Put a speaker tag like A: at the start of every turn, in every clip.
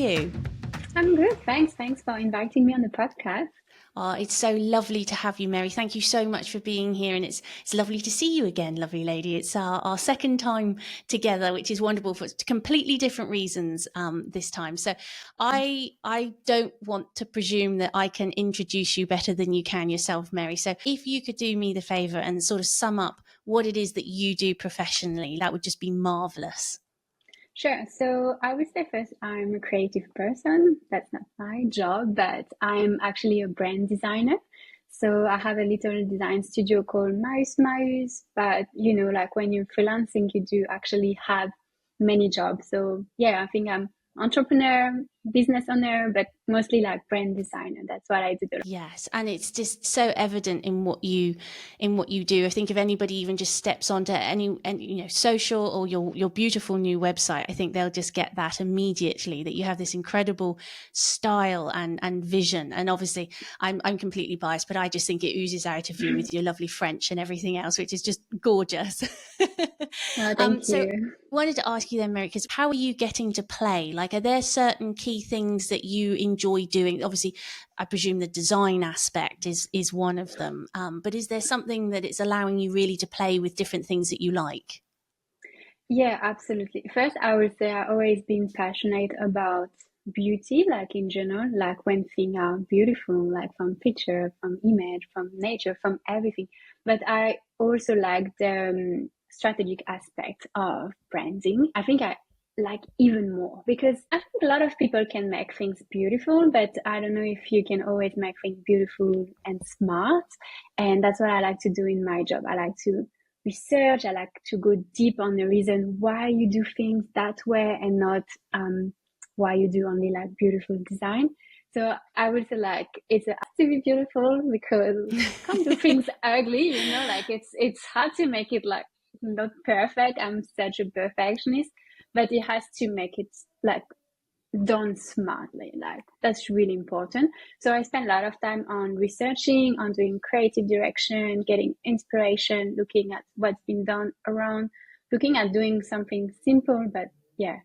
A: you?
B: I'm good. Thanks for inviting me on the podcast.
A: Oh, it's so lovely to have you, Mary. Thank you so much for being here. And it's lovely to see you again, lovely lady. It's our second time together, which is wonderful for completely different reasons this time. So I don't want to presume that I can introduce you better than you can yourself, Mary. So if you could do me the favor and sort of sum up what it is that you do professionally, that would just be marvelous.
B: Sure. So I would say first, I'm a creative person. That's not my job, but I'm actually a brand designer. So I have a little design studio called Marius Marius. But like when you're freelancing, you do actually have many jobs. So yeah, I think I'm entrepreneur, business owner, but mostly like brand designer. That's what I do.
A: Yes, and it's just so evident in what you do. I think if anybody even just steps onto any social or your beautiful new website, I think they'll just get that immediately, that you have this incredible style and vision. And obviously I'm completely biased, but I just think it oozes out of you with your lovely French and everything else, which is just gorgeous.
B: Oh, thank
A: So
B: you.
A: wanted to ask you then, Mary, because how are you getting to play? Like, are there certain key things that you enjoy doing? Obviously, I presume the design aspect is one of them. But is there something that it's allowing you really to play with different things that you like?
B: Yeah, absolutely. First, I would say I've always been passionate about beauty, like in general, like when things are beautiful, like from picture, from image, from nature, from everything. But I also like the strategic aspect of branding. I think I like even more because I think a lot of people can make things beautiful, but I don't know if you can always make things beautiful and smart. And that's what I like to do in my job. I like to research. I like to go deep on the reason why you do things that way and not why you do only like beautiful design. So I would say like it has to be beautiful because can't do things ugly, like it's hard to make it like not perfect. I'm such a perfectionist, but it has to make it like done smartly. Like that's really important. So I spend a lot of time on researching, on doing creative direction, getting inspiration, looking at what's been done around, looking at doing something simple, but yeah,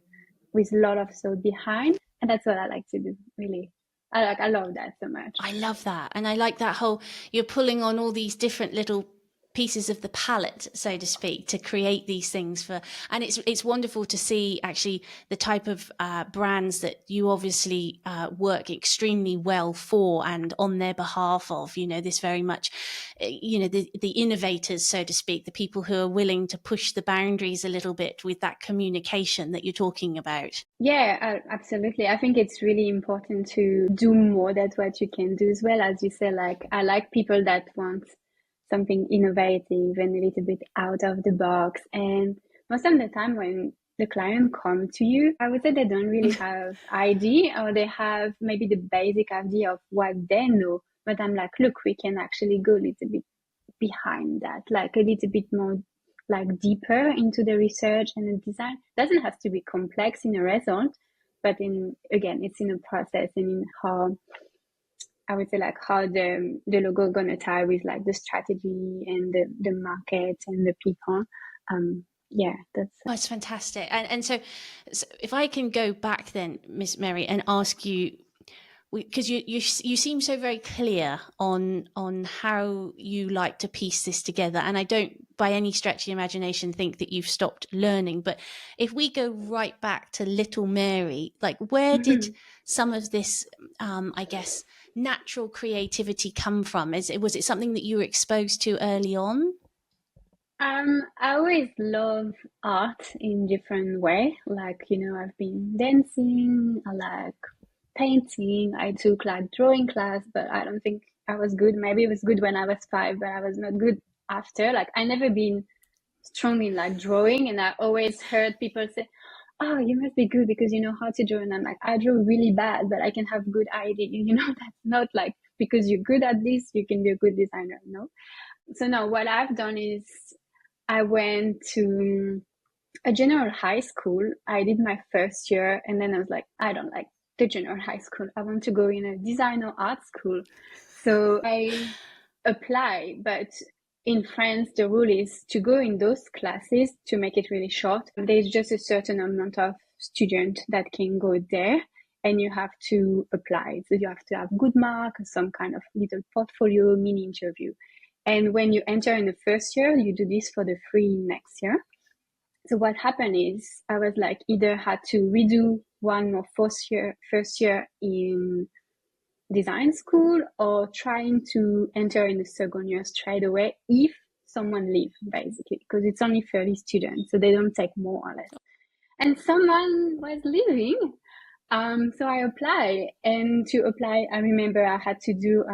B: with a lot of soul behind. And that's what I like to do, really. I love that so much.
A: I love that. And I like that whole, you're pulling on all these different little pieces of the palette, so to speak, to create these things for, and it's wonderful to see actually the type of brands that you obviously work extremely well for and on their behalf of, this very much, the innovators, so to speak, the people who are willing to push the boundaries a little bit with that communication that you're talking about.
B: Yeah, absolutely. I think it's really important to do more than what you can do as well. As you say, like, I like people that want something innovative and a little bit out of the box. And most of the time when the client come to you, I would say they don't really have idea or they have maybe the basic idea of what they know. But I'm like, look, we can actually go a little bit behind that, like a little bit more like deeper into the research and the design. Doesn't have to be complex in a result, but it's in a process and in how I would say like how the logo gonna tie with like the strategy and the market and the people. Yeah, that's
A: Oh, it's fantastic. And so if I can go back then, Miss Mary, and ask you, because you seem so very clear on how you like to piece this together, and I don't by any stretch of the imagination think that you've stopped learning. But if we go right back to little Mary, like where did some of this, I guess, natural creativity come from? Was it something that you were exposed to early on?
B: I always love art in different way. Like, I've been dancing, I like painting, I took like drawing class, but I don't think I was good. Maybe it was good when I was 5, but I was not good after. Like I never been strong in like drawing, and I always heard people say, "Oh, you must be good because you know how to draw." And I'm like, I draw really bad, but I can have good idea. That's not like because you're good at this, you can be a good designer. No. So no, what I've done is I went to a general high school. I did my first year, and then I was like, I don't like the general high school. I want to go in a design or art school. So I apply, but in France, the rule is to go in those classes, to make it really short, there's just a certain amount of students that can go there. and you have to apply. So you have to have good mark, some kind of little portfolio, mini interview. And when you enter in the first year, you do this for the free next year. So what happened is I was like either had to redo one more first year in design school, or trying to enter in the second year straight away if someone leaves, basically, because it's only 30 students, so they don't take more or less. And someone was leaving. So I applied, and to apply, I remember I had to do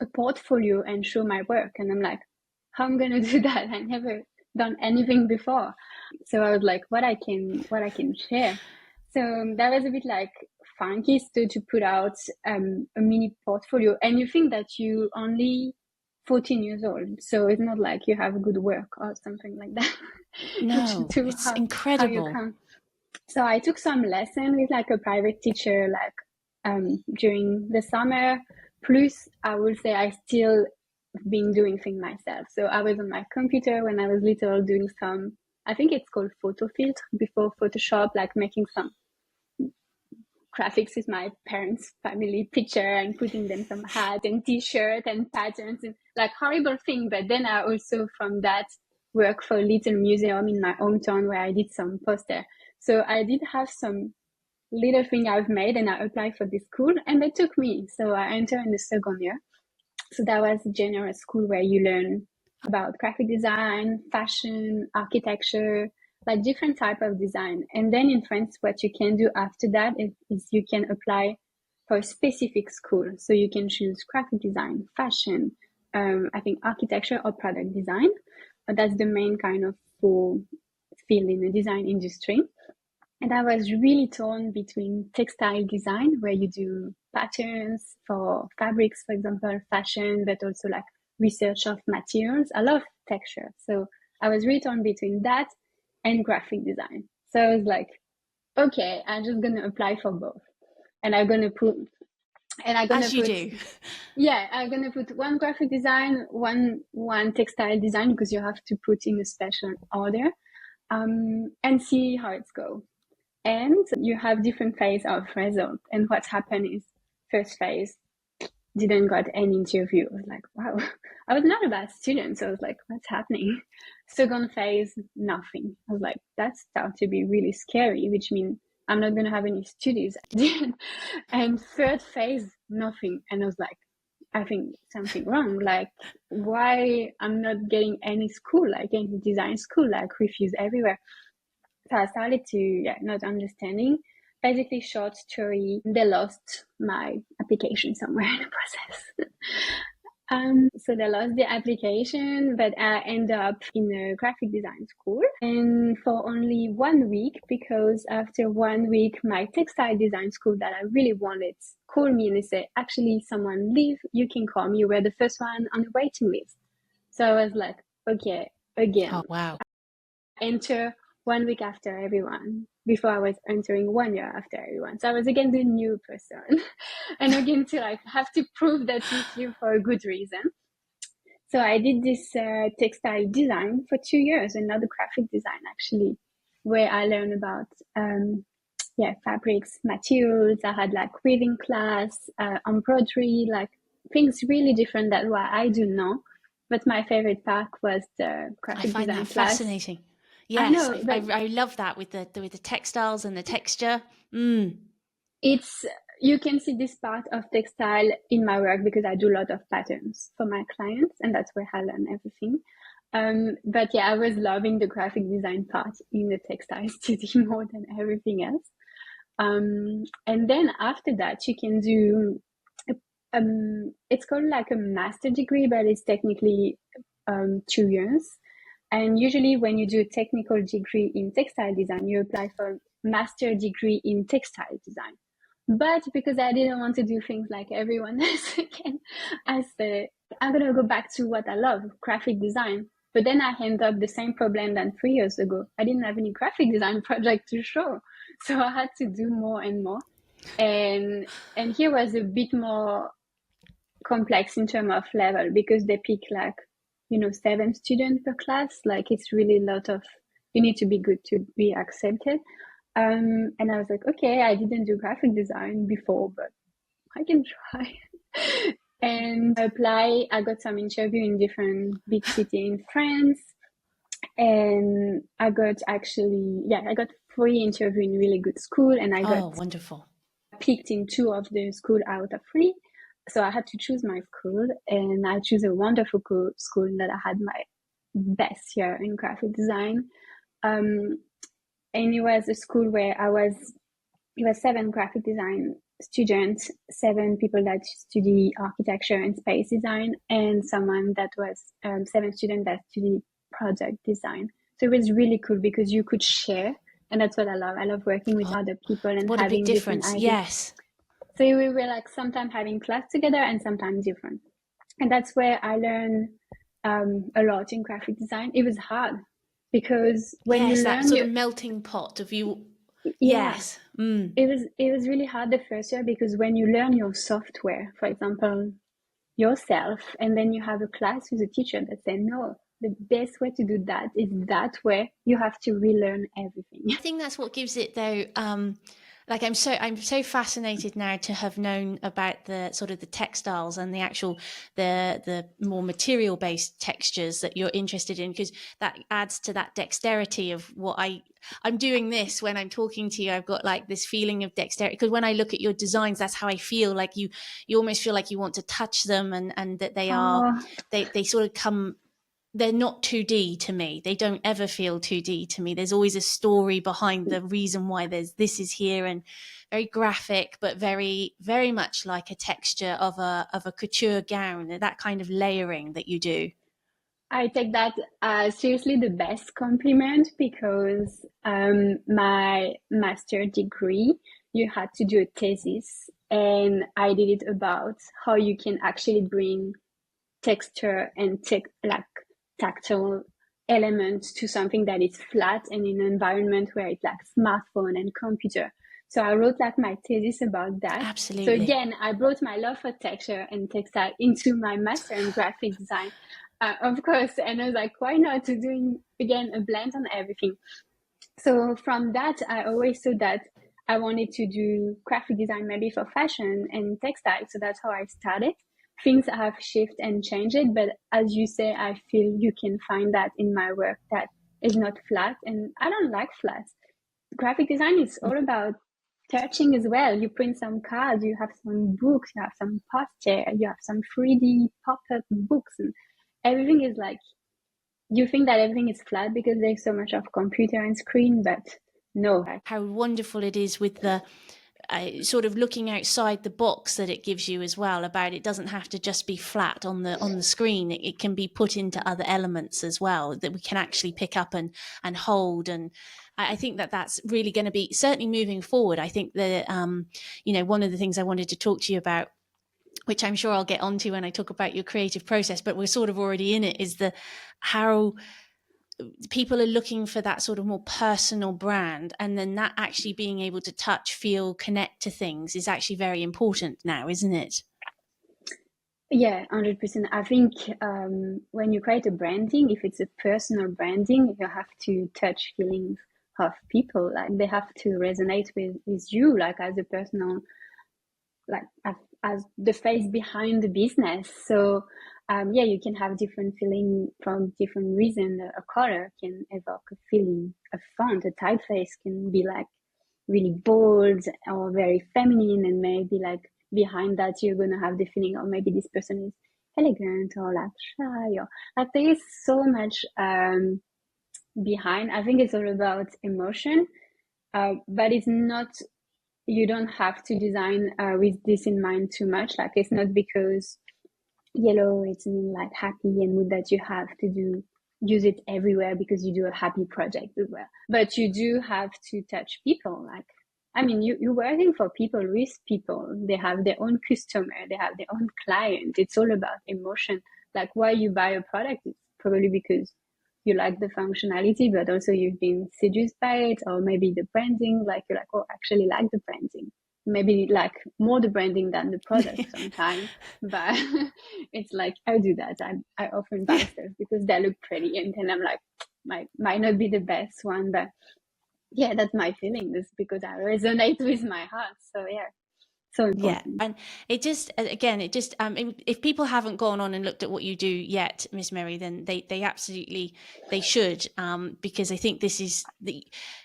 B: a portfolio and show my work. And I'm like, how am I going to do that? I never done anything before. So I was like, what I can share. So that was a bit like funky to put out a mini portfolio. And you think that you only 14 years old. So it's not like you have good work or something like that.
A: No, it's incredible.
B: How you come. So I took some lesson with like a private teacher, like during the summer. Plus, I would say I still been doing things myself. So I was on my computer when I was little doing some, I think it's called photo filter before Photoshop, like making some graphics with my parents' family picture and putting them some hat and t-shirt and patterns and like horrible thing. But then I also from that work for a little museum in my hometown where I did some poster. So I did have some little thing I've made, and I applied for this school and they took me. So I entered in the second year. So that was a general school where you learn about graphic design, fashion, architecture, like different type of design. And then in France, what you can do after that is you can apply for a specific school. So you can choose graphic design, fashion, I think architecture or product design. But that's the main kind of field in the design industry. And I was really torn between textile design, where you do patterns for fabrics, for example, fashion, but also like research of materials. I love texture. So I was really torn between that and graphic design. So I was like, okay, I'm just going to apply for both. And I'm going to put,
A: As you do.
B: Yeah, I'm going to put one graphic design, one textile design, because you have to put in a special order, and see how it's go. And you have different phase of result. And what happened is first phase didn't got any interview. I was like, wow, I was not a bad student. So I was like, what's happening? Second phase, nothing. I was like, that started to be really scary, which means I'm not going to have any studies. And third phase, nothing. And I was like, I think something wrong. Like, why I'm not getting any school, like any design school, like refuse everywhere. So I started to not understanding. Basically, short story, they lost my application somewhere in the process. So they lost the application, but I ended up in a graphic design school, and for only 1 week, because after 1 week, my textile design school that I really wanted called me and they said, actually, someone leave, you can come. You were the first one on the waiting list. So I was like, okay, again.
A: Oh, wow.
B: Enter 1 week after everyone, before I was entering 1 year after everyone. So I was again the new person. And again to like have to prove that you're here for a good reason. So I did this textile design for 2 years, another graphic design actually, where I learned about fabrics, materials. I had like weaving class, embroidery, like things really different than what I do now. But my favorite part was the graphic design class. I find that
A: fascinating. Yes, I love that with the textiles and the texture.
B: It's, you can see this part of textile in my work because I do a lot of patterns for my clients, and that's where I learn everything. But yeah, I was loving the graphic design part in the textile studio more than everything else. And then after that, you can do, it's called like a master degree, but it's technically 2 years. And usually when you do a technical degree in textile design, you apply for a master degree in textile design. But because I didn't want to do things like everyone else again, I said, I'm going to go back to what I love, graphic design. But then I end up the same problem than 3 years ago. I didn't have any graphic design project to show. So I had to do more and more. And here was a bit more complex in terms of level, because they pick like, 7 students per class. Like it's really a lot of, you need to be good to be accepted. And I was like, okay, I didn't do graphic design before, but I can try. And I got some interview in different big city in France. And I got I got 3 interview in really good school, and I got
A: wonderful.
B: picked in 2 of the school out of 3. So I had to choose my school, and I chose a wonderful school that I had my best year in graphic design. And it was a school where it was 7 graphic design students, 7 people that study architecture and space design, and 7 students that study product design. So it was really cool because you could share, and that's what I love. I love working with other people and
A: What a big
B: having different
A: difference.
B: ideas.
A: Yes.
B: So we were like sometimes having class together and sometimes different. And that's where I learned a lot in graphic design. It was hard because when you
A: that
B: learn
A: sort of melting pot of you.
B: yeah,
A: Yes.
B: it was really hard the first year because when you learn your software, for example, yourself, and then you have a class with a teacher that said, no, the best way to do that is that way. You have to relearn everything.
A: I think that's what gives it though. Like I'm so fascinated now to have known about the sort of the textiles and the actual the more material based textures that you're interested in, because that adds to that dexterity of what I'm doing this when I'm talking to you. I've got like this feeling of dexterity because when I look at your designs, that's how I feel. Like you almost feel like you want to touch them, and that they are
B: Oh,
A: they sort of come. They're not 2D to me. They don't ever feel 2D to me. There's always a story behind the reason why this is here, and very graphic, but very, very much like a texture of a couture gown, that kind of layering that you do.
B: I take that seriously the best compliment because my master degree, you had to do a thesis, and I did it about how you can actually bring texture and like tactile elements to something that is flat and in an environment where it's like smartphone and computer. So I wrote like my thesis about that. So
A: Absolutely.
B: again, I brought my love for texture and textile into my master in graphic design, of course. And I was like, why not doing again a blend on everything? So from that, I always thought that I wanted to do graphic design maybe for fashion and textile. So that's how I started. Things have shifted and changed, but as you say, I feel you can find that in my work that is not flat, and I don't like flat. Graphic design is all about touching as well. You print some cards, you have some books, you have some poster, you have some 3D pop-up books, and everything is like, you think that everything is flat because there's so much of computer and screen, but no.
A: How wonderful it is with the sort of looking outside the box that it gives you as well, about it doesn't have to just be flat on the screen. It can be put into other elements as well that we can actually pick up and hold. And I think that that's really going to be certainly moving forward. I think that one of the things I wanted to talk to you about, which I'm sure I'll get onto when I talk about your creative process, but we're sort of already in it, is how people are looking for that sort of more personal brand, and then that actually being able to touch, feel, connect to things is actually very important now, isn't it?
B: Yeah, 100%. I think when you create a branding, if it's a personal branding, you have to touch feelings of people. Like they have to resonate with you, like as a personal, like as the face behind the business. So yeah, you can have different feeling from different reason. A color can evoke a feeling. A font, a typeface can be like really bold or very feminine, and maybe like behind that you're gonna have the feeling, oh, maybe this person is elegant or like shy, or like there is so much behind. I think it's all about emotion, but it's not, you don't have to design with this in mind too much. Like it's not because yellow it's mean like happy and mood that you have to use it everywhere because you do a happy project as well. But you do have to touch people. Like, I mean, you're working for people, with people. They have their own customer, they have their own client. It's all about emotion. Like why you buy a product is probably because you like the functionality, but also you've been seduced by it, or maybe the branding, like you're like, oh, I actually like the branding. Maybe like more the branding than the product sometimes, but it's like I do that. I often buy stuff because they look pretty, and then I'm like, might not be the best one, but yeah, that's my feeling. This because I resonate with my heart. So yeah, so
A: Yeah,
B: important.
A: and it just again, it just if people haven't gone on and looked at what you do yet, Miss Mary, then they absolutely they should, because I think this is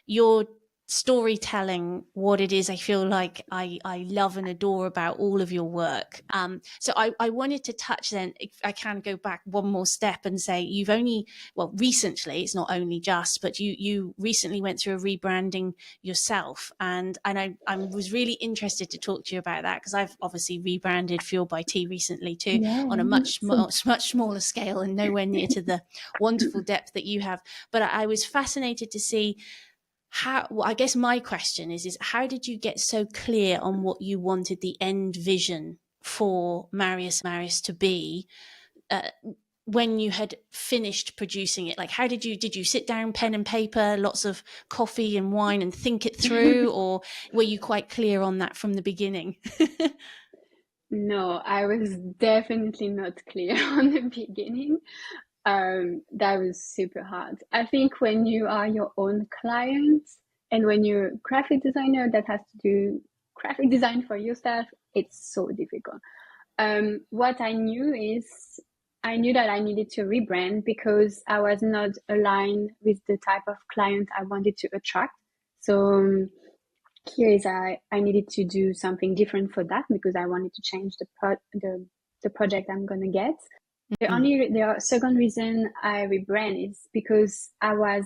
A: your storytelling, what it is. I feel like I love and adore about all of your work. So I wanted to touch then, if I can go back one more step and say you've only, well, recently, it's not only just, but you recently went through a rebranding yourself, and I was really interested to talk to you about that, because I've obviously rebranded Fuel by Tea recently too,
B: Yeah,
A: on a
B: so
A: much smaller scale and nowhere near to the wonderful depth that you have. But I was fascinated to see how, well, I guess my question is how did you get so clear on what you wanted the end vision for Marius Marius to be, uh, when you had finished producing it? Like, how did you sit down, pen and paper, lots of coffee and wine, and think it through, or were you quite clear on that from the beginning?
B: no, I was definitely not clear on the beginning. That was super hard. I think when you are your own client and when you're a graphic designer that has to do graphic design for yourself, it's so difficult. What I knew is I knew that I needed to rebrand because I was not aligned with the type of client I wanted to attract. So here is I needed to do something different for that because I wanted to change the project I'm gonna get.
A: Mm.
B: The second reason I rebrand is because I was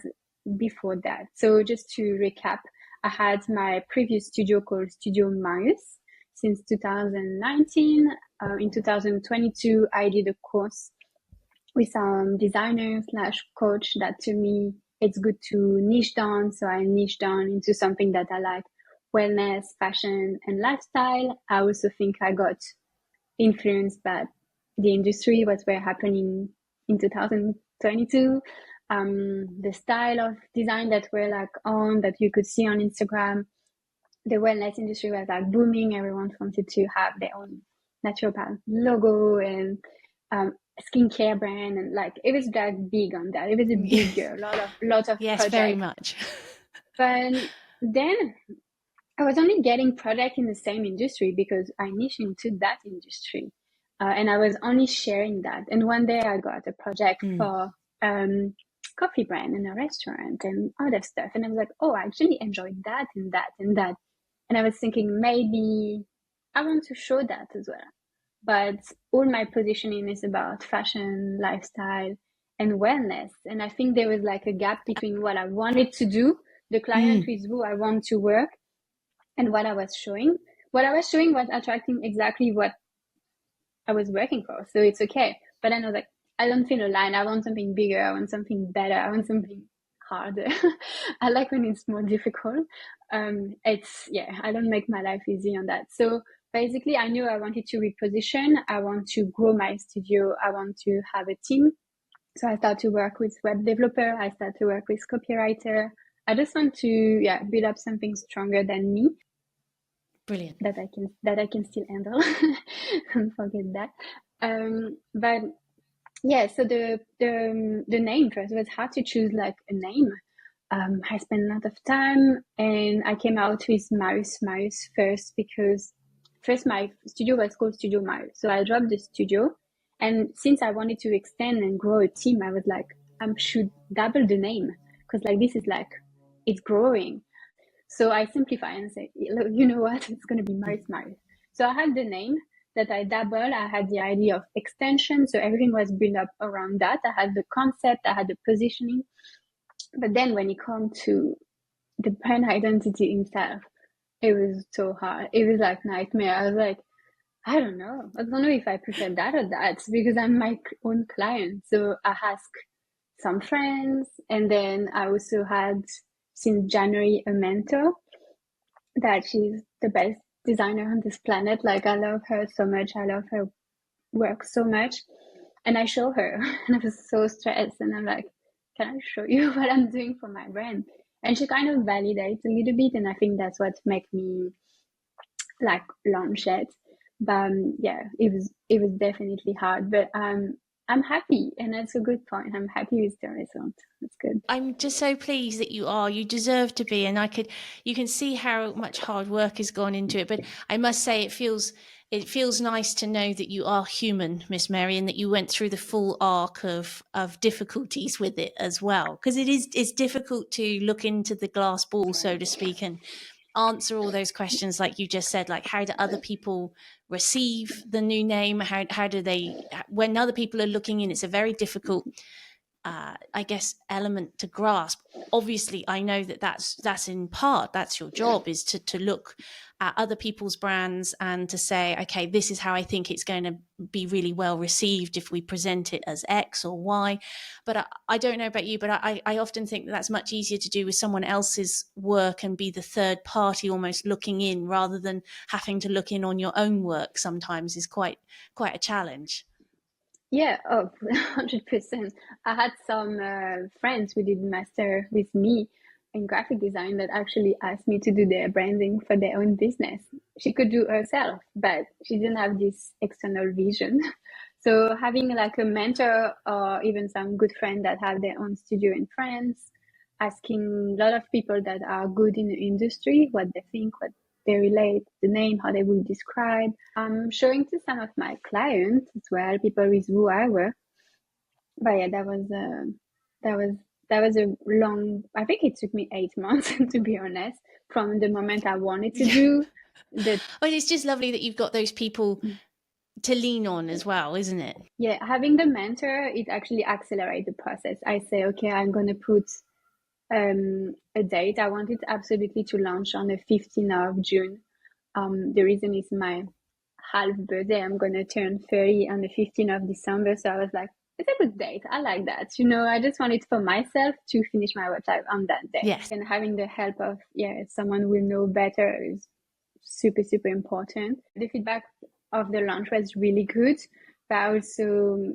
B: before that. So just to recap, I had my previous studio called Studio Marius since 2019. In 2022, I did a course with some designer slash coach that to me, it's good to niche down. So I niche down into something that I like: wellness, fashion, and lifestyle. I also think I got influenced by the industry, what were happening in 2022, the style of design that were like on that you could see on Instagram. The wellness industry was like booming. Everyone wanted to have their own naturopath logo and skincare brand, and like it was like big on that. It was a big lot of
A: Yes, very
B: projects.
A: much.
B: But then I was only getting product in the same industry because I niche into that industry. And I was only sharing that. And one day I got a project
A: Mm.
B: for coffee brand in a restaurant and other stuff. And I was like, oh, I actually enjoyed that and that and that. And I was thinking maybe I want to show that as well. But all my positioning is about fashion, lifestyle, and wellness. And I think there was like a gap between what I wanted to do, the client
A: Mm.
B: with who I want to work, and what I was showing. What I was showing was attracting exactly what I was working for. So it's okay. But then I was like, I don't feel aligned. I want something bigger. I want something better. I want something harder. I like when it's more difficult. It's, yeah, I don't make my life easy on that. So basically, I knew I wanted to reposition. I want to grow my studio. I want to have a team. So I started to work with web developer. I started to work with copywriter. I just want to, yeah, build up something stronger than me
A: Brilliant.
B: that I can still handle. Don't forget that. But yeah, so the name first was hard to choose like a name. I spent a lot of time, and I came out with Marius Marius first because first my studio was called Studio Marius. So I dropped the studio, and since I wanted to extend and grow a team, I was like, I should double the name because like this is like it's growing. So I simplify and say, look, you know what? It's going to be Marius Marius. So I had the name that I doubled. I had the idea of extension. So everything was built up around that. I had the concept, I had the positioning. But then when it comes to the brand identity itself, it was so hard. It was like nightmare. I was like, I don't know. I don't know if I prefer that or that because I'm my own client. So I asked some friends, and then I also had since January a mentor that she's the best designer on this planet. Like I love her so much. I love her work so much. And I show her and I was so stressed and I'm like, can I show you what I'm doing for my brand? And she kind of validates a little bit, and I think that's what made me like launch it. But yeah, it was definitely hard. But I'm happy, and that's a good point. I'm happy with the result. That's good.
A: I'm just so pleased that you are. You deserve to be, and you can see how much hard work has gone into it. But I must say, it feels nice to know that you are human, Miss Mary, and that you went through the full arc of difficulties with it as well. Because it's difficult to look into the glass ball, so to speak, and answer all those questions like you just said, like how do other people receive the new name, how do they, when other people are looking in, it's a very difficult I guess element to grasp. Obviously I know that that's in part, that's your job, is to look at other people's brands and to say, okay, this is how I think it's going to be really well received if we present it as X or Y. But I don't know about you, but I often think that that's much easier to do with someone else's work and be the third party almost looking in, rather than having to look in on your own work sometimes is quite a challenge.
B: Yeah, oh, 100%. I had some friends who did master with me in graphic design that actually asked me to do their branding for their own business. She could do herself, but she didn't have this external vision. So having like a mentor or even some good friend that have their own studio in France, asking a lot of people that are good in the industry what they think, what they relate, the name, how they will describe. Showing to some of my clients as well, people with who I work. But yeah, that was that was a long. I think it took me 8 months to be honest, from the moment I wanted to do the.
A: But it's just lovely that you've got those people to lean on as well, isn't it?
B: Yeah, having the mentor, it actually accelerates the process. I say, okay, I'm gonna put a date. I wanted absolutely to launch on the 15th of June. The reason is my half birthday. I'm gonna turn 30 on the 15th of December. So I was like, it's a good date. I like that. You know, I just wanted for myself to finish my website on that day.
A: Yes.
B: And having the help of, someone who will know better is super, super important. The feedback of the launch was really good, but I also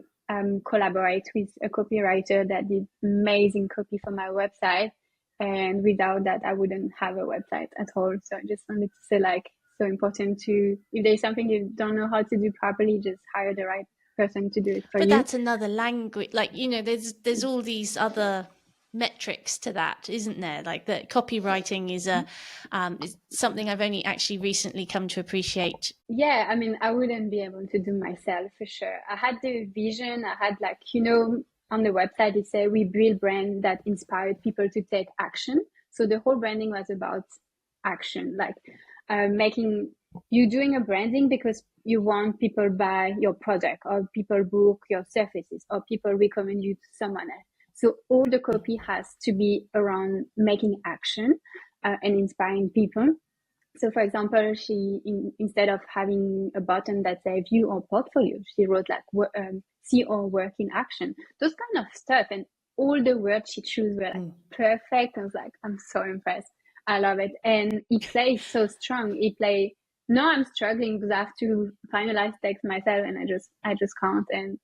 B: collaborate with a copywriter that did amazing copy for my website. And without that, I wouldn't have a website at all. So I just wanted to say, like, so important to, if there's something you don't know how to do properly, just hire the right person to do it for
A: But
B: you.
A: that's another language, like, you know, there's all these other metrics to that, isn't there? Like that copywriting is something I've only actually recently come to appreciate.
B: Yeah, I mean, I wouldn't be able to do myself for sure. I had the vision, I had, like, you know, on the website it said we build brand that inspired people to take action. So the whole branding was about action, like making you doing a branding because you want people buy your product or people book your services or people recommend you to someone else. So all the copy has to be around making action and inspiring people. So, for example, instead of having a button that says view or portfolio, she wrote like see or work in action, those kind of stuff. And all the words she chose were like perfect. I was like, I'm so impressed. I love it. And it plays so strong. It play. Now I'm struggling because I have to finalize text myself, and I just can't. And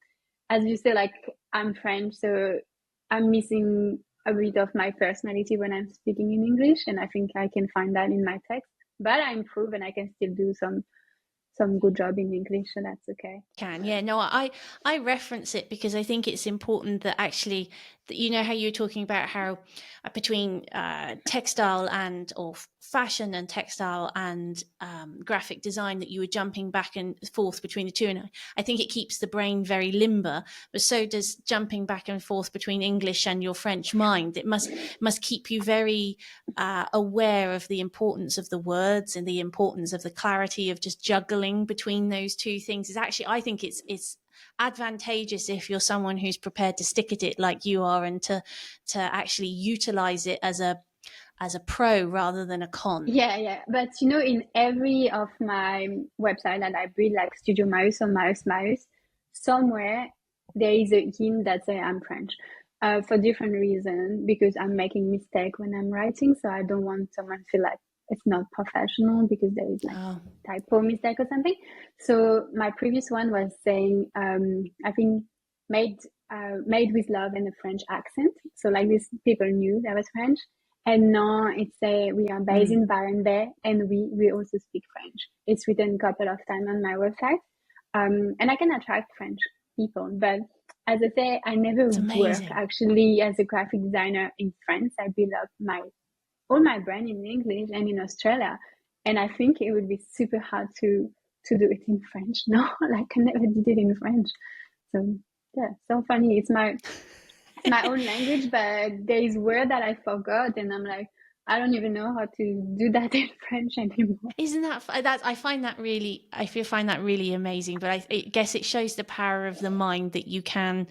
B: as you say, like, I'm French, so I'm missing a bit of my personality when I'm speaking in English, and I think I can find that in my text. But I improve and I can still do some good job in English, so that's okay.
A: I reference it because I think it's important that actually, that, you know, how you're talking about how between textile and or fashion and textile and graphic design, that you were jumping back and forth between the two, and I think it keeps the brain very limber, but so does jumping back and forth between English and your French mind. It must keep you very aware of the importance of the words and the importance of the clarity of just juggling between those two things. Is actually, I think it's advantageous if you're someone who's prepared to stick at it like you are, and to actually utilize it as a pro rather than a con.
B: Yeah. But you know, in every of my website that I build, like Studio Marius or Marius Marius, somewhere there is a hint that say I'm French. For different reasons, because I'm making mistake when I'm writing, so I don't want someone to feel like it's not professional because there is like typo mistake or something. So my previous one was saying, I think made with love and a French accent. So like this, people knew that was French. And now it's we are based in Barenberg, and we also speak French. It's written a couple of times on my website, and I can attract French people. But as I say, I never
A: It's
B: work
A: amazing.
B: actually as a graphic designer in France. I built up all my brand in English and in Australia, and I think it would be super hard to do it in French. No, like I never did it in French. So yeah, so funny. It's my own language, but there is word that I forgot, and I'm like, I don't even know how to do that in French anymore.
A: Isn't that I find that really, find that really amazing, but I guess it shows the power of the mind that you can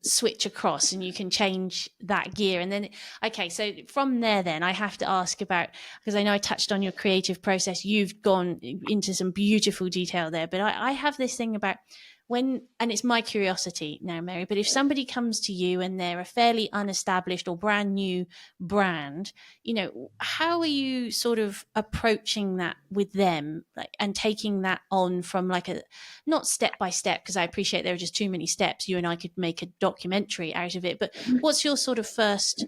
A: switch across and you can change that gear. And then, okay, so from there, then I have to ask about, because I know I touched on your creative process. You've gone into some beautiful detail there, but I have this thing about when, and it's my curiosity now, Mary, but if somebody comes to you and they're a fairly unestablished or brand new brand, how are you sort of approaching that with them, like, and taking that on from like a, not step by step, because I appreciate there are just too many steps. You and I could make a documentary out of it, but what's your sort of first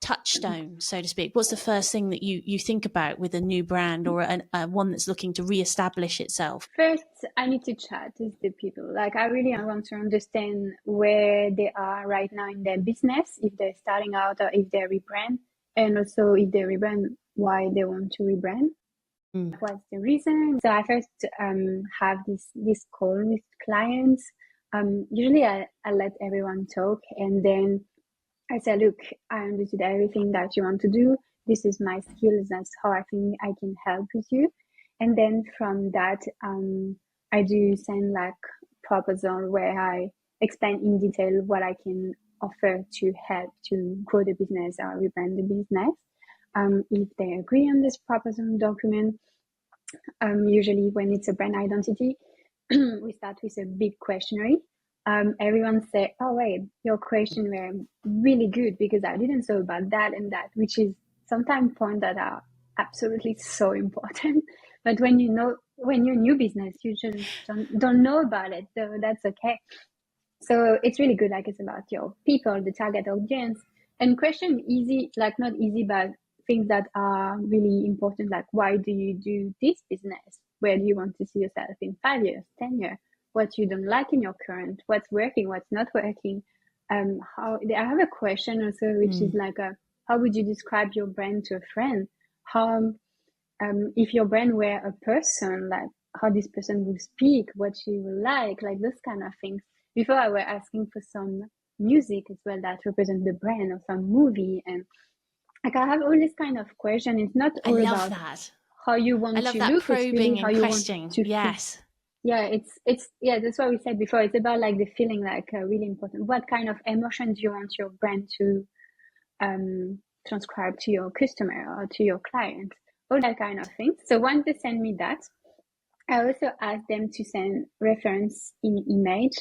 A: touchstone, so to speak? What's the first thing that you think about with a new brand or one that's looking to reestablish itself?
B: First, I need to chat with the people. Like, I really want to understand where they are right now in their business, if they're starting out or if they rebrand, and also if they rebrand, why they want to rebrand. What's the reason? So I first have this call with clients. Usually I let everyone talk, and then I say, look, I understood everything that you want to do. This is my skills. That's how I think I can help with you. And then from that, I do send like proposal where I explain in detail what I can offer to help to grow the business or rebrand the business. If they agree on this proposal document, usually when it's a brand identity, we start with a big questionnaire. Everyone say, oh wait, your question were really good because I didn't know about that and that, which is sometimes points that are absolutely so important. But when you're new business, you just don't know about it. So that's okay. So it's really good. Like, it's about your people, the target audience, and question easy, like not easy, but things that are really important. Like, why do you do this business? Where do you want to see yourself in 5 years, 10 years? What you don't like in your current, what's working, what's not working. I have a question also, which is like, how would you describe your brand to a friend? How, if your brand were a person, like how this person will speak, what she will like those kind of things. Before I were asking for some music as well that represent the brand, or some movie, and like I have all this kind of question. It's not
A: I
B: all
A: love
B: about
A: that.
B: how you
A: I
B: want
A: love
B: to
A: that
B: look. It's really
A: probing
B: how
A: and
B: you want
A: questioning.
B: to feel.
A: Yes.
B: Yeah, it's yeah, that's what we said before. It's about like the feeling, like really important. What kind of emotion do you want your brand to transcribe to your customer or to your client? All that kind of things. So once they send me that, I also ask them to send reference in image.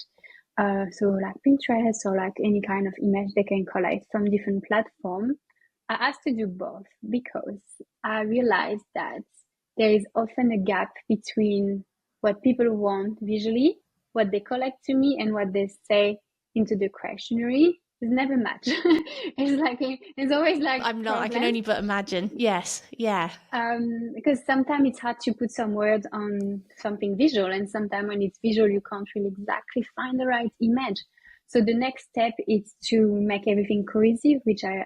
B: So like Pinterest or like any kind of image they can collect from different platforms. I ask to do both because I realize that there is often a gap between what people want visually, what they collect to me, and what they say into the questionnaire. It's never match. It's always like
A: I'm not, I can
B: problem.
A: only but imagine. Yes. Yeah.
B: Because sometimes it's hard to put some words on something visual, and sometimes when it's visual, you can't really exactly find the right image. So the next step is to make everything cohesive, which I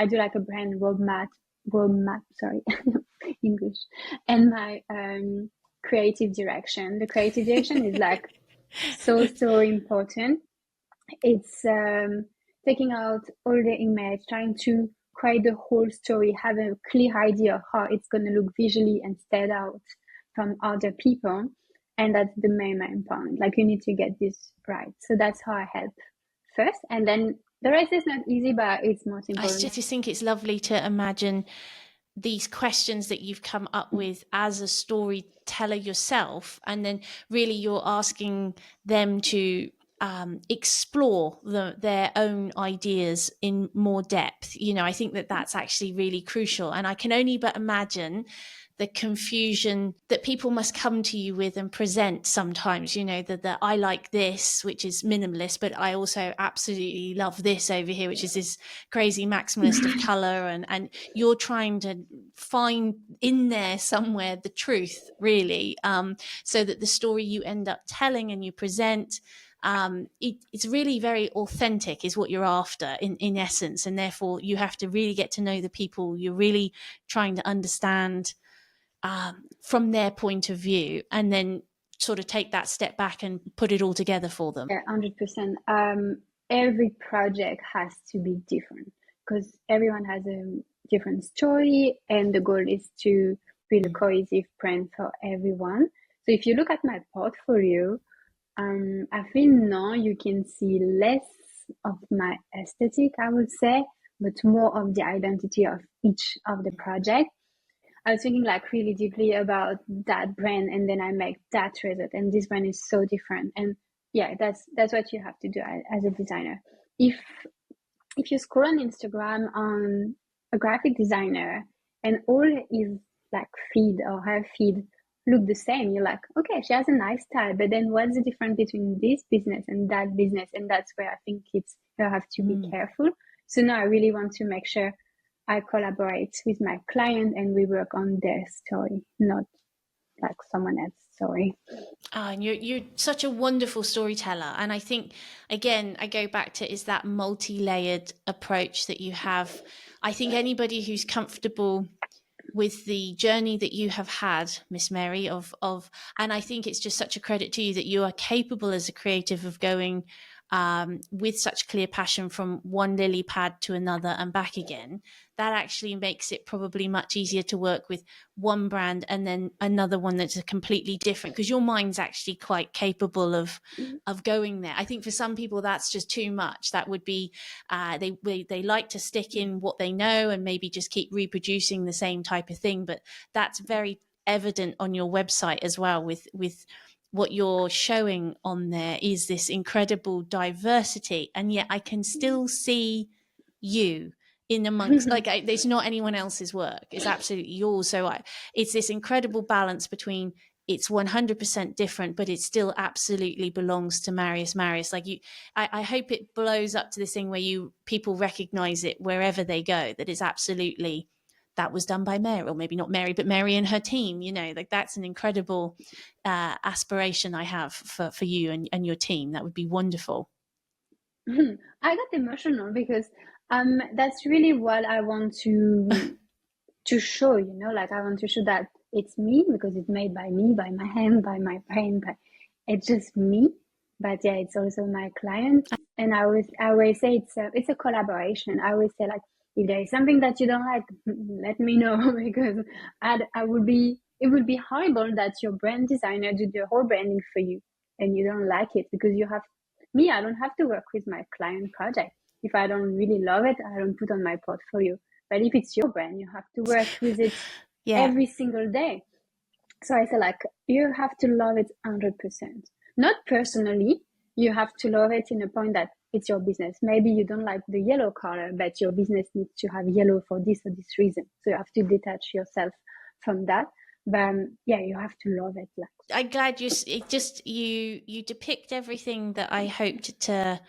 B: do like a brand roadmap, sorry, English, and my creative direction. The creative direction is like so important. It's taking out all the image, trying to create the whole story, have a clear idea of how it's going to look visually and stand out from other people. And that's the main point. Like, you need to get this right. So that's how I help first. And then the rest is not easy, but it's most
A: I
B: important.
A: just think it's lovely to imagine these questions that you've come up with as a storyteller yourself, and then really you're asking them to explore their own ideas in more depth. I think that that's actually really crucial, and I can only but imagine the confusion that people must come to you with and present sometimes, that I like this, which is minimalist, but I also absolutely love this over here, which is this crazy maximalist of color. And you're trying to find in there somewhere the truth, really, so that the story you end up telling and you present it's really very authentic is what you're after in essence. And therefore you have to really get to know the people you're really trying to understand from their point of view, and then sort of take that step back and put it all together for them.
B: Yeah, 100%. Every project has to be different because everyone has a different story, and the goal is to build a cohesive brand for everyone. So if you look at my portfolio, I feel now you can see less of my aesthetic, I would say, but more of the identity of each of the project. I was thinking like really deeply about that brand, and then I make that result, and this brand is so different. And yeah, that's what you have to do as a designer. If you scroll on Instagram on a graphic designer and all his like feed or her feed look the same, you're like, okay, she has a nice style, but then what's the difference between this business and that business? And that's where I think you have to be careful. So now I really want to make sure I collaborate with my client and we work on their story, not like someone else's story.
A: And you're such a wonderful storyteller. And I think, again, I go back to is that multi-layered approach that you have. I think anybody who's comfortable with the journey that you have had, Miss Mary, and I think it's just such a credit to you that you are capable as a creative of going with such clear passion from one lily pad to another and back again. That actually makes it probably much easier to work with one brand and then another one that's a completely different, because your mind's actually quite capable of going there. I think for some people that's just too much. That would be they like to stick in what they know and maybe just keep reproducing the same type of thing. But that's very evident on your website as well with what you're showing on there is this incredible diversity, and yet I can still see you in amongst there's not anyone else's work. It's absolutely yours. So it's this incredible balance between it's 100% different, but it still absolutely belongs to Marius Marius. Like I hope it blows up to this thing where people recognize it wherever they go, that it's absolutely, that was done by Mary, or maybe not Mary, but Mary and her team. Like that's an incredible aspiration I have for you and your team. That would be wonderful.
B: I got emotional because that's really what I want to show, like I want to show that it's me because it's made by me, by my hand, by my brain, but it's just me. But yeah, it's also my client. And I always say it's a collaboration. I always say, like, if there is something that you don't like, let me know, because it would be horrible that your brand designer do the whole branding for you and you don't like it, because I don't have to work with my client project. If I don't really love it, I don't put on my portfolio. But if it's your brand, you have to work with it every single day. So I feel like you have to love it 100%. Not personally, you have to love it in a point that it's your business. Maybe you don't like the yellow color, but your business needs to have yellow for this or this reason. So you have to detach yourself from that. But yeah, you have to love it.
A: I'm glad you depict everything that I hoped to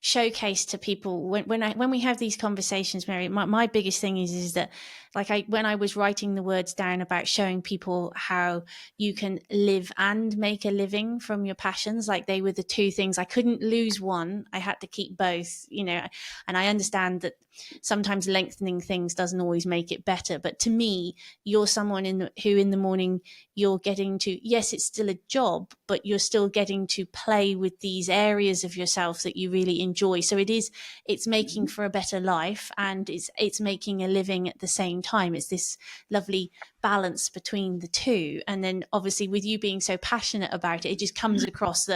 A: showcase to people when we have these conversations, Mary. My biggest thing is that, like, when I was writing the words down about showing people how you can live and make a living from your passions, like they were the two things. I couldn't lose one. I had to keep both, and I understand that sometimes lengthening things doesn't always make it better. But to me, you're someone who in the morning you're getting to, yes, it's still a job, but you're still getting to play with these areas of yourself that you really enjoy. So it's making for a better life, and it's making a living at the same time. It's this lovely balance between the two. And then obviously with you being so passionate about it just comes across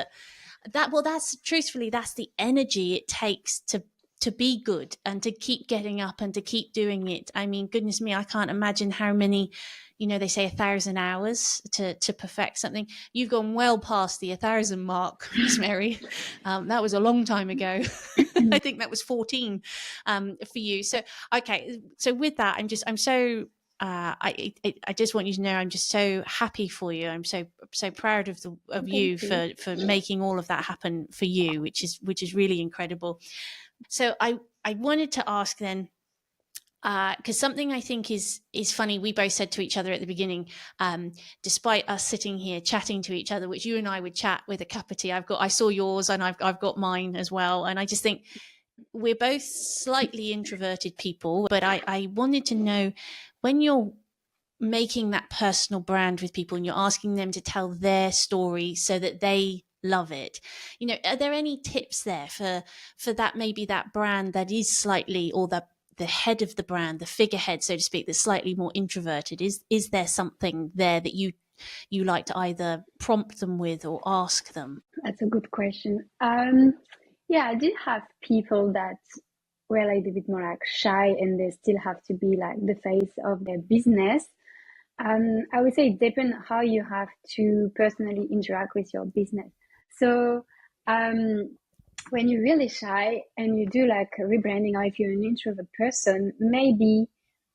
A: that's truthfully, that's the energy it takes to be good and to keep getting up and to keep doing it. I mean, goodness me, I can't imagine how many, they say 1,000 hours to perfect something. You've gone well past the 1,000 mark, Miss Mary. That was a long time ago. I think that was 14 for you. So, okay. So with that, I just want you to know I'm just so happy for you. I'm so proud of you for making all of that happen for you, which is really incredible. So I wanted to ask then, because something I think is funny, we both said to each other at the beginning, despite us sitting here chatting to each other, which you and I would chat with a cup of tea. I saw yours and I've got mine as well. And I just think we're both slightly introverted people, but I wanted to know, when you're making that personal brand with people and you're asking them to tell their story so that they love it, are there any tips there for that, maybe that brand that is slightly, or the head of the brand, the figurehead, so to speak, that's slightly more introverted? Is there something there that you like to either prompt them with or ask them?
B: That's a good question. Yeah, I did have people that were like a bit more like shy, and they still have to be like the face of their business. I would say it depends how you have to personally interact with your business. So, when you're really shy and you do like a rebranding, or if you're an introvert person, maybe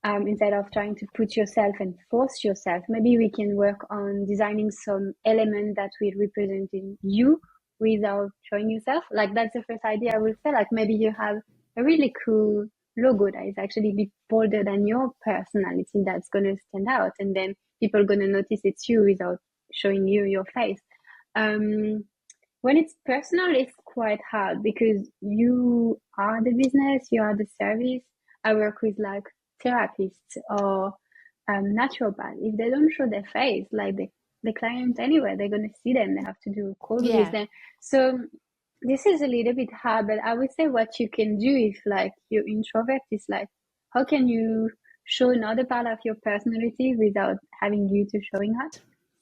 B: instead of trying to put yourself and force yourself, maybe we can work on designing some element that will represent you without showing yourself. Like, that's the first idea I would say. Like, maybe you have a really cool logo that is actually a bit bolder than your personality, that's going to stand out, and then people are going to notice it's you without showing you your face. When it's personal, it's quite hard because you are the business, you are the service. I work with like therapists or naturopath. If they don't show their face, like the client anyway, they're going to see them. They have to do a call with them. So this is a little bit hard, but I would say what you can do if like you're introvert is like, how can you show another part of your personality without having you to showing up?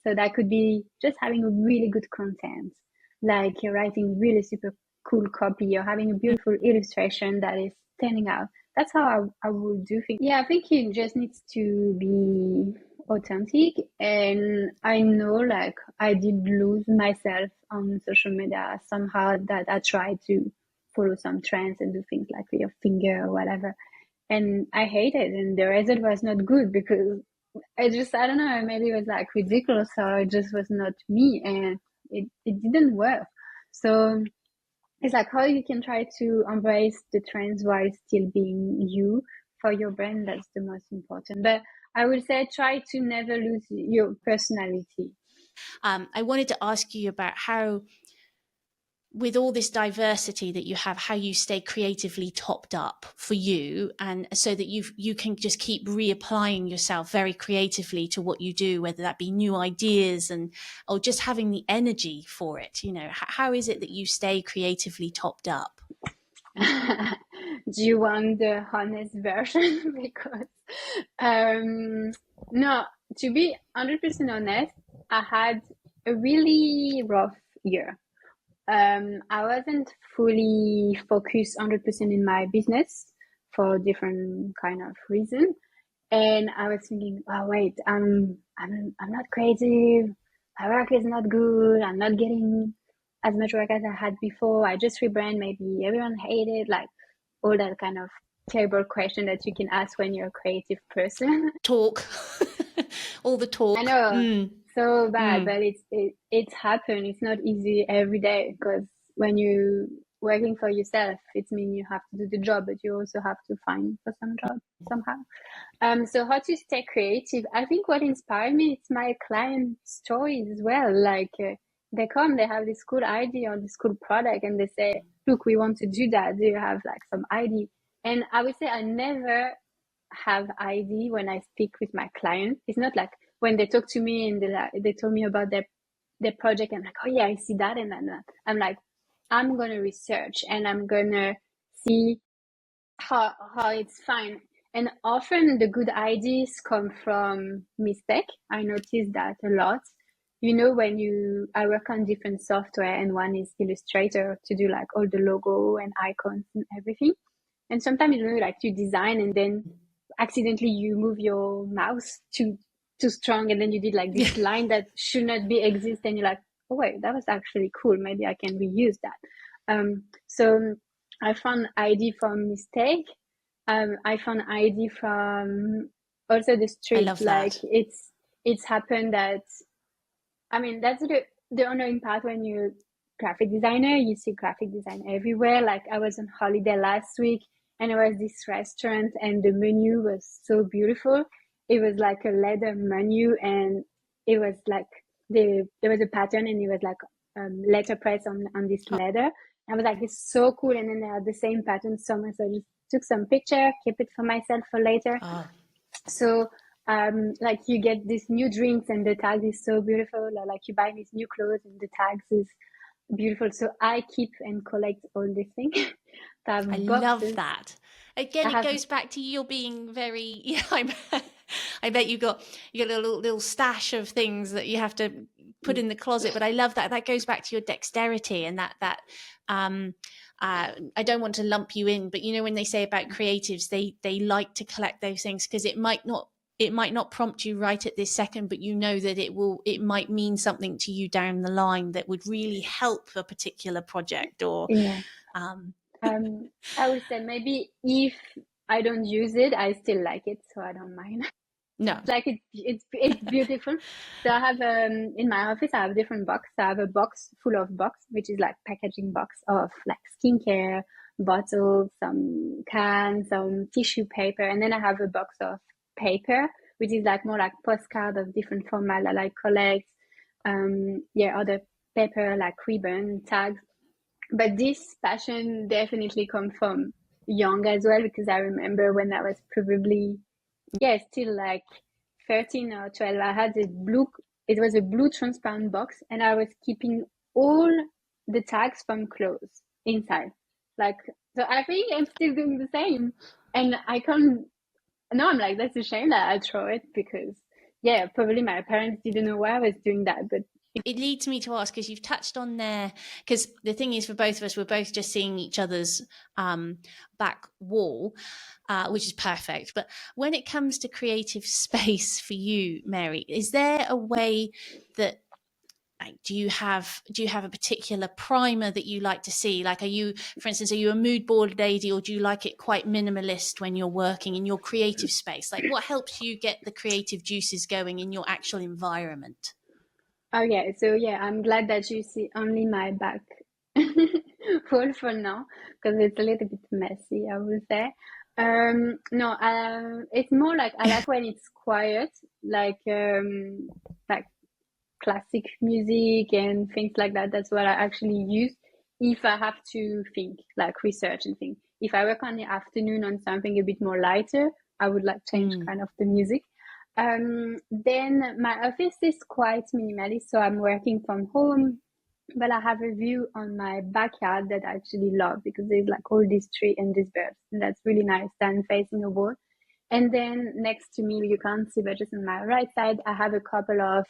B: So that could be just having a really good content, like you're writing really super cool copy, you're having a beautiful illustration that is standing out. That's how I would do things. Yeah, I think you just need to be authentic. And I know like I did lose myself on social media somehow, that I tried to follow some trends and do things like with your finger or whatever. And I hated it, and the result was not good because I don't know, maybe it was like ridiculous, or it just was not me, and it didn't work. So it's like how you can try to embrace the trends while still being you for your brand. That's the most important. But I would say try to never lose your personality.
A: I wanted to ask you about how, with all this diversity that you have, how you stay creatively topped up for you, and so that you can just keep reapplying yourself very creatively to what you do, whether that be new ideas or just having the energy for it. How is it that you stay creatively topped up?
B: Do you want the honest version? Because no, to be 100% honest, I had a really rough year. I wasn't fully focused 100% in my business for different kind of reason, and I was thinking, oh wait, I'm not creative. My work is not good. I'm not getting as much work as I had before. I just rebrand. Maybe everyone hated, like all that kind of terrible question that you can ask when you're a creative person.
A: Talk, all the talk.
B: I know, so bad, but it's happened. It's not easy every day, because when you working for yourself, it means you have to do the job, but you also have to find for some job somehow. So how to stay creative? I think what inspired me is my client stories as well. Like they come, they have this cool idea or this cool product, and they say, "Look, we want to do that. Do you have like some idea?" And I would say I never have idea when I speak with my client. It's not like when they talk to me and they told me about their project. I'm like, oh yeah, I see that and that. I'm like, I'm gonna research and I'm gonna see how it's fine. And often the good ideas come from mistake. I noticed that a lot. When I work on different software, and one is Illustrator to do like all the logo and icons and everything. And sometimes like you design and then accidentally you move your mouse too strong, and then you did like this line that should not be exist, and you're like, oh wait, that was actually cool, maybe I can reuse that. So I found idea from mistake. I found idea from also the street.
A: I love
B: like
A: that.
B: it's happened that, I mean, that's the annoying part when you're graphic designer. You see graphic design everywhere. Like I was on holiday last week, and it was this restaurant, and the menu was so beautiful. It was like a leather menu, and it was like there was a pattern, and it was like letterpress on this
A: Oh,
B: leather. I was like, it's so cool. And then they had the same pattern somewhere, so I just took some picture, keep it for myself for later.
A: oh,
B: So like you get these new drinks, and the tag is so beautiful. Like you buy these new clothes, and the tags is beautiful. So I keep and collect all these things. I
A: I
B: have
A: love
B: boxes.
A: that. Again,
B: I
A: it
B: have
A: goes back to you being very, yeah, I bet you got a little stash of things that you have to put in the closet. But I love that. That goes back to your dexterity and um, I don't want to lump you in, but you know, when they say about creatives, they like to collect those things because it might not prompt you right at this second, but you know that it might mean something to you down the line that would really help a particular project or
B: yeah.
A: um,
B: I would say maybe if I don't use it, I still like it, so I don't mind.
A: no.
B: Like it's beautiful. So I have in my office I have different box. I have a box full of box, which is like packaging box of like skincare, bottles, some cans, some tissue paper, and then I have a box of paper, which is like more like postcard of different format that I collect. Yeah, other paper like ribbon, tags. But this passion definitely come from young as well, because I remember when I was probably, yeah, still like 13 or 12, I had it was a blue transparent box, and I was keeping all the tags from clothes inside. Like, so I think I'm still doing the same. And I can't, no, I'm like, that's a shame that I throw it, because, yeah, probably my parents didn't know why I was doing that. But
A: It leads me to ask, because you've touched on there, because the thing is for both of us, we're both just seeing each other's back wall, which is perfect. But when it comes to creative space for you, Mary, is there a way that like, do you have a particular primer that you like to see? Like, for instance, are you a mood board lady, or do you like it quite minimalist when you're working in your creative space? Like, what helps you get the creative juices going in your actual environment?
B: oh yeah, so yeah, I'm glad that you see only my back wall for now, because it's a little bit messy, I would say. No, it's more like I like when it's quiet, like classic music and things like that. That's what I actually use if I have to think, like research and think. If I work on the afternoon on something a bit more lighter, I would like change
A: Mm.
B: kind of the music. Then my office is quite minimalist, so I'm working from home, but I have a view on my backyard that I actually love, because there's like all these trees and these birds, and that's really nice, stand facing a wall. And then next to me, you can't see, but just on my right side, I have a couple of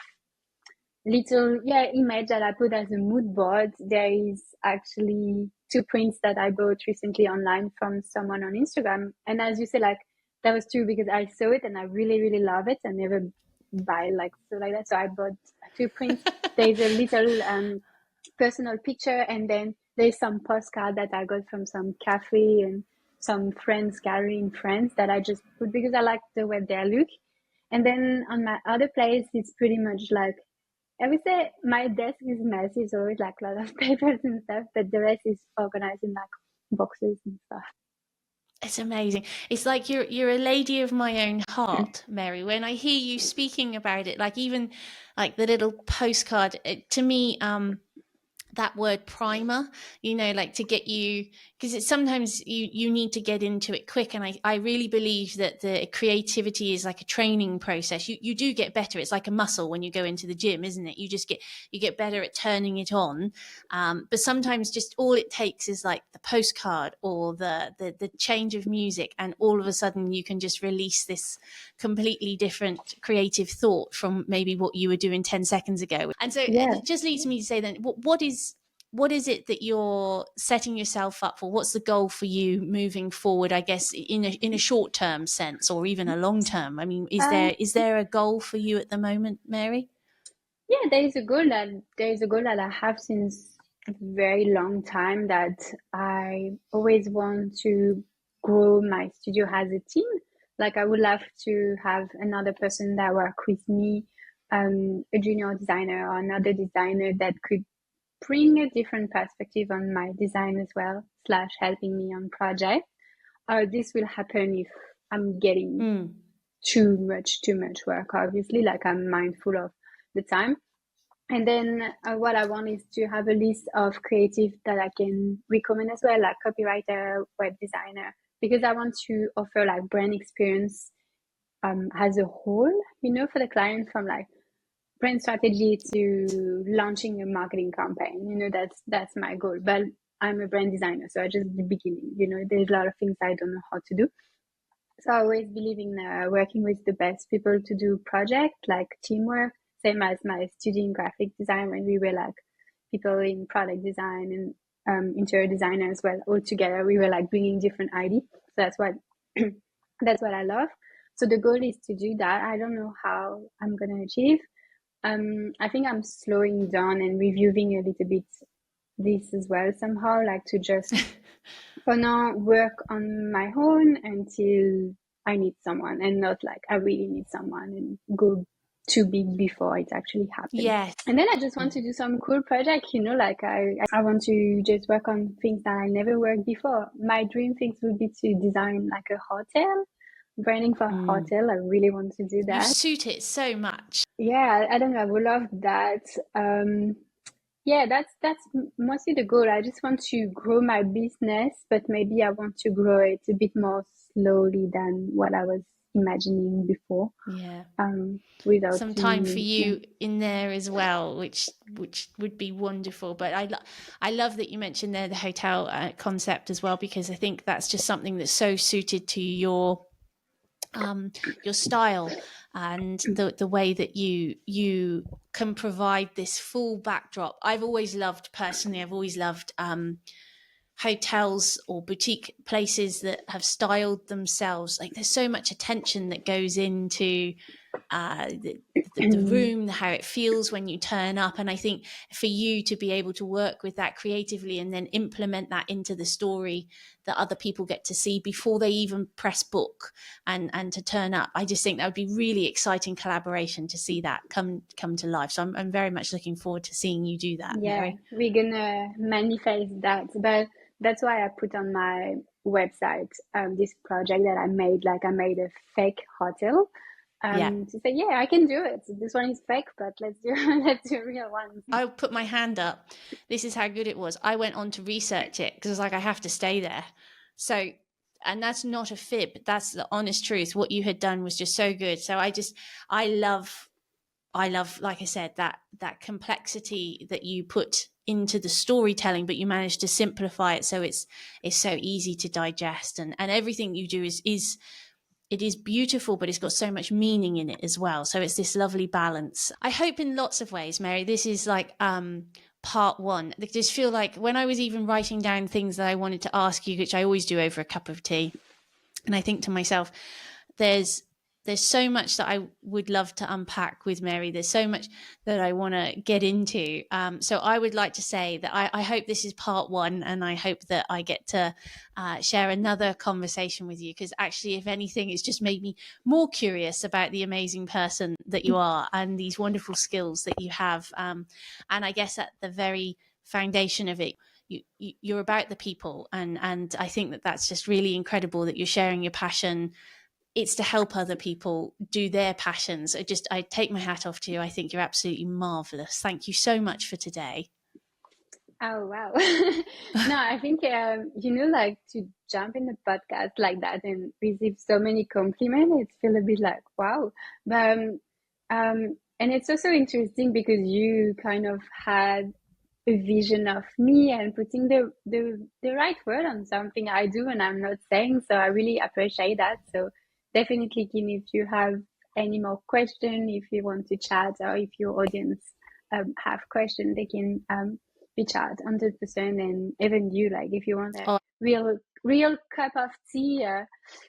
B: little, yeah, image that I put as a mood board. There is actually two prints that I bought recently online from someone on Instagram. And as you say, like, that was true, because I saw it and I really, really love it. I never buy like so like that. So I bought two prints. There's a little personal picture, and then there's some postcard that I got from some cafe and some friends gathering friends that I just put because I like the way they look. And then on my other place, it's pretty much like, I would say my desk is messy, so it's like a lot of papers and stuff, but the rest is organized in like boxes and stuff.
A: It's amazing. It's like you're a lady of my own heart, Mary. When I hear you speaking about it, like even like the little postcard, to me, that word primer, you know, like to get you, because it's sometimes you need to get into it quick, and I really believe that the creativity is like a training process. You do get better. It's like a muscle when you go into the gym, isn't it? You get better at turning it on, but sometimes just all it takes is like the postcard or the change of music, and all of a sudden you can just release this completely different creative thought from maybe what you were doing 10 seconds ago. And so
B: Yeah.
A: it just leads me to say then, what is it that you're setting yourself up for? What's the goal for you moving forward, I guess, in a short term sense, or even a long term? I mean,
B: Um,
A: is there a goal for you at the moment, Mary?
B: yeah, there is a goal that I have since a very long time, that I always want to grow my studio as a team. Like I would love to have another person that work with me, a junior designer or another designer that could bring a different perspective on my design as well, slash helping me on project. this will happen if I'm getting
A: Mm.
B: too much work. Obviously, like I'm mindful of the time. And then what I want is to have a list of creative that I can recommend as well, like copywriter, web designer, because I want to offer like brand experience as a whole, you know, for the client, from like brand strategy to launching a marketing campaign. You know, that's my goal. But I'm a brand designer, so I just the beginning. You know, there's a lot of things I don't know how to do. So I always believe in working with the best people to do project, like teamwork. Same as my studying graphic design when we were like people in product design and interior designer as well. All together, we were like bringing different ideas. So that's what that's what I love. So the goal is to do that. I don't know how I'm gonna achieve. I think I'm slowing down and reviewing a little bit this as well somehow, like to just for now work on my own until I need someone, and not like I really need someone and go too big before it actually happens.
A: Yes.
B: And then I just want to do some cool project, you know, like I want to just work on things that I never worked before. My dream things would be to design like a hotel, branding for a hotel. I really want to do that.
A: You suit it so much.
B: Yeah, I don't know. I would love that. Yeah, that's mostly the goal. I just want to grow my business, but maybe I want to grow it a bit more slowly than what I was imagining before.
A: Yeah.
B: Without
A: some time for you in there as well, which would be wonderful. But I love that you mentioned there the hotel concept as well, because I think that's just something that's so suited to your style and the way that you can provide this full backdrop. I've always loved hotels or boutique places that have styled themselves. Like there's so much attention that goes into the room, how it feels when you turn up. And I think for you to be able to work with that creatively and then implement that into the story that other people get to see before they even press book and to turn up, I just think that would be really exciting collaboration to see that come to life. So I'm very much looking forward to seeing you do that.
B: Yeah,
A: Mary.
B: we're gonna manifest that. But that's why I put on my website this project that I made. Like I made a fake hotel. To say, yeah, I can do it. This one is fake, but let's do a real one.
A: I'll put my hand up. This is how good it was. I went on to research it because I was like, I have to stay there. So, and that's not a fib. That's the honest truth. What you had done was just so good. So I love, like I said, that complexity that you put into the storytelling, but you managed to simplify it so it's so easy to digest, and everything you do is it is beautiful, but it's got so much meaning in it as well. So it's this lovely balance. I hope in lots of ways, Mary, this is like part one. I just feel like when I was even writing down things that I wanted to ask you, which I always do over a cup of tea, and I think to myself, there's so much that I would love to unpack with Mary. There's so much that I want to get into. So I would like to say that I hope this is part one, and I hope that I get to share another conversation with you, because actually, if anything, it's just made me more curious about the amazing person that you are and these wonderful skills that you have. And I guess at the very foundation of it, you're about the people. And I think that that's just really incredible that you're sharing your passion. It's to help other people do their passions. I take my hat off to you. I think you're absolutely marvelous. Thank you so much for today.
B: Oh, wow. No, I think, like to jump in a podcast like that and receive so many compliments, it feels a bit like, wow. But, and it's also interesting because you kind of had a vision of me and putting the right word on something I do and I'm not saying. So I really appreciate that. So definitely, Kim, if you have any more questions, if you want to chat, or if your audience have questions, they can reach out 100%. And even you, like if you want a real cup of tea,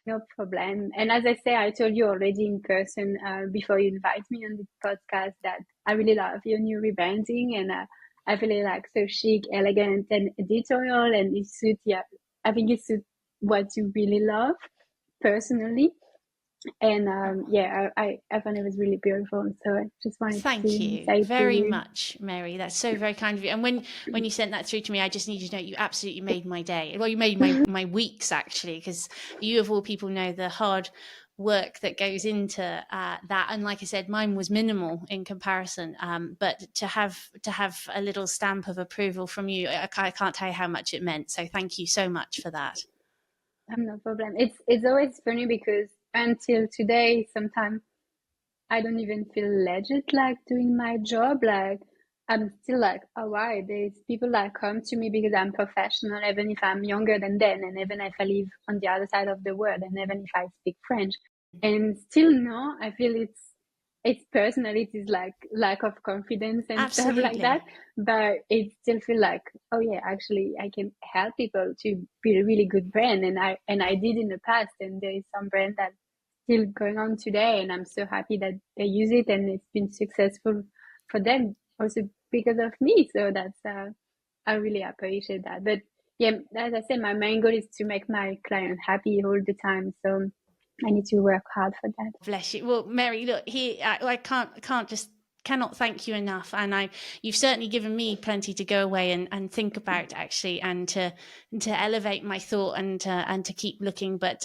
B: no problem. And as I say, I told you already in person before you invite me on the podcast that I really love your new rebranding, and I feel like so chic, elegant, and editorial, and it suits. Yeah, I think it suits what you really love personally. And yeah, I found it was really beautiful. So I just wanted
A: Thank
B: to
A: you
B: say it to
A: very
B: you.
A: much, Mary. That's so very kind of you. And when you sent that through to me, I just needed to know you absolutely made my day. Well, you made my weeks actually, because you of all people know the hard work that goes into that. And like I said, mine was minimal in comparison. But to have a little stamp of approval from you, I can't tell you how much it meant. So thank you so much for that.
B: No problem. It's always funny because until today, sometimes I don't even feel legit like doing my job. Like I'm still like, oh why? There's people that come to me because I'm professional, even if I'm younger than them, and even if I live on the other side of the world, and even if I speak French. And still no, I feel it's personal, it is like lack of confidence and stuff like that.
A: Absolutely.
B: But it still feel like, oh yeah, actually I can help people to build a really good brand. And I did in the past, and there is some brand that still going on today, and I'm so happy that they use it and it's been successful for them also because of me. So that's I really appreciate that. But yeah, as I said, my main goal is to make my client happy all the time. So I need to work hard for that.
A: Bless you. Well, Mary, look, I can't just cannot thank you enough. And you've certainly given me plenty to go away and think about actually, and to elevate my thought and to keep looking. But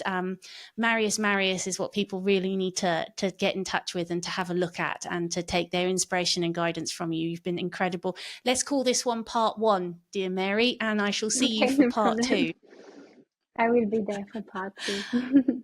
A: Marius Marius is what people really need to get in touch with and to have a look at and to take their inspiration and guidance from you. You've been incredible. Let's call this one part one, dear Mary, and I shall see you
B: Okay,
A: for
B: no
A: part
B: problem.
A: two.
B: I will be there for part two.